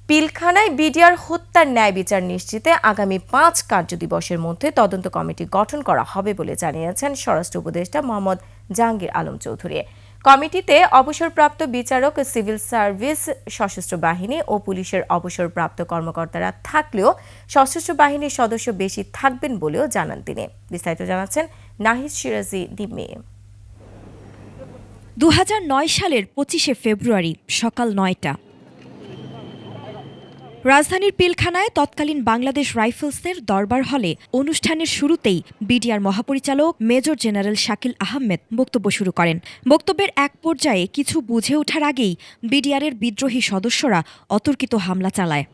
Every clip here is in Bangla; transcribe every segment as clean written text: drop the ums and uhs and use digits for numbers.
পিলখানায় বিডিআর হত্যার ন্যায় বিচার নিশ্চিতে আগামী ৫ কার্যদিবসের মধ্যে তদন্ত কমিটি গঠন করা হবে বলে জানিয়েছেন স্বরাষ্ট্র উপদেষ্টা মোহাম্মদ জাহাঙ্গীর আলম চৌধুরী। কমিটিতে অবসরপ্রাপ্ত বিচারক, সিভিল সার্ভিস, সশস্ত্র বাহিনী ও পুলিশের অবসরপ্রাপ্ত কর্মকর্তারা থাকলেও সশস্ত্র বাহিনীর সদস্য বেশি থাকবেন বলেও জানান তিনি। বিস্তারিত জানাচ্ছেন নাহিদ সিরাজি নিম্মি। ২০০৯ সালের ২৫শে ফেব্রুয়ারি সকাল ৯টা রাজধানীর পিলখানায় তৎকালীন বাংলাদেশ রাইফেলসের দরবার হলে অনুষ্ঠানের শুরুতেই বিডিআর মহাপরিচালক মেজর জেনারেল শাকিল আহমেদ বক্তব্য শুরু করেন। বক্তব্যের এক পর্যায়ে কিছু বুঝে ওঠার আগেই বিডিআরের বিদ্রোহী সদস্যরা অতর্কিত হামলা চালায়।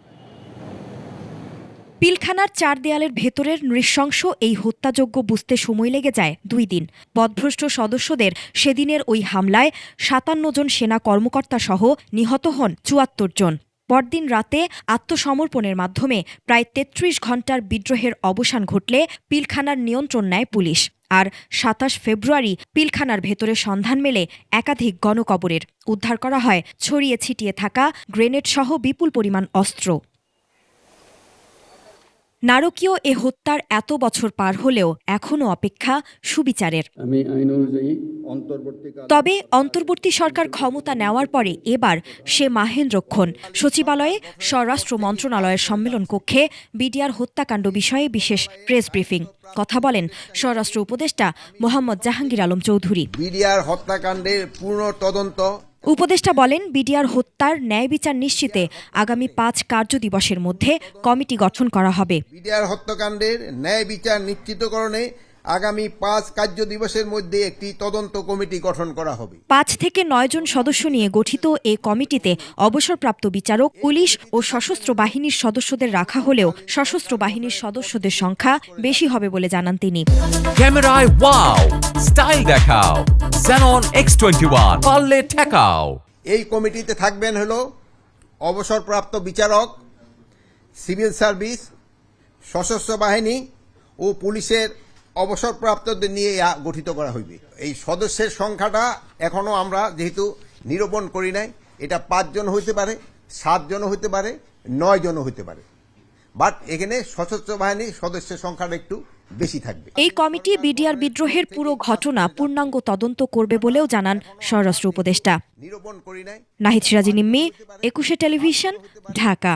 পিলখানার ৪ দেয়ালের ভেতরের নৃশংস এই হত্যাযজ্ঞ বুঝতে সময় লেগে যায় ২ দিন। পথভ্রষ্ট সদস্যদের সেদিনের ওই হামলায় ৫৭ জন সেনা কর্মকর্তা সহ নিহত হন ৭৪ জন। পরদিন রাতে আত্মসমর্পণের মাধ্যমে প্রায় ৩৩ ঘণ্টার বিদ্রোহের অবসান ঘটলে পিলখানার নিয়ন্ত্রণ নেয় পুলিশ। আর ২৭ ফেব্রুয়ারি পিলখানার ভেতরে সন্ধান মেলে একাধিক গণকবরের। উদ্ধার করা হয় ছড়িয়ে ছিটিয়ে থাকা গ্রেনেড সহ বিপুল পরিমাণ অস্ত্র। নারকীয় এ হত্যার এত বছর পার হলেও এখনও অপেক্ষা সুবিচারের। তবে অন্তর্বর্তী সরকার ক্ষমতা নেওয়ার পরে এবার সে মাহেন্দ্রক্ষণ সচিবালয়ে স্বরাষ্ট্র মন্ত্রণালয়ের সম্মেলন কক্ষে বিডিআর হত্যাকাণ্ড বিষয়ে বিশেষ প্রেস ব্রিফিং। কথা বলেন স্বরাষ্ট্র উপদেষ্টা মোহাম্মদ জাহাঙ্গীর আলম চৌধুরী। বিডিআর হত্যাকাণ্ডের পূর্ণ তদন্ত। উপদেষ্টা বলেন, বিডিআর হত্যার ন্যায় বিচার নিশ্চিতে আগামী ৫ কার্যদিবসের মধ্যে কমিটি গঠন করা হবে। বিডিআর হত্যাকাণ্ডের ন্যায় বিচার নিশ্চিতকরণে আগামী ৫ কার্যদিবসের মধ্যে একটি তদন্ত কমিটি গঠন করা হবে। ৫ থেকে ৯ জন সদস্য নিয়ে গঠিত এ কমিটিতে অবসরপ্রাপ্ত বিচারক, পুলিশ ও সশস্ত্র বাহিনীর সদস্যদের রাখা হলেও সশস্ত্র বাহিনীর সদস্যদের সংখ্যা বেশি হবে বলে জানান তিনি। ক্যামেরায় ওয়াও, স্টাইল দেখাও, Xenon X21 পারলে ঠেকাও। এই কমিটিতে থাকবেন হলো অবসরপ্রাপ্ত বিচারক, সিভিল সার্ভিস, সশস্ত্র বাহিনী ও পুলিশের অবসরপ্রাপ্তদের নিয়ে গঠিত করা হইবে। এই সদস্যের সংখ্যাটা এখনো আমরা যেহেতু নিরূপণ করি নাই, এটা ৫ জন হইতে পারে, ৭ জন হইতে পারে, ৯ জন হইতে পারে, বাট এখানে সশস্ত্র বাহিনীর সদস্যের সংখ্যাটা একটু বেশি থাকবে। এই কমিটি বিডিআর বিদ্রোহের পুরো ঘটনা পূর্ণাঙ্গ তদন্ত করবে বলেও জানান স্বরাষ্ট্র উপদেষ্টা। নিরূপণ করি নাই। নাহিদ সিরাজি নিম্মি, ২১শে টেলিভিশন, ঢাকা।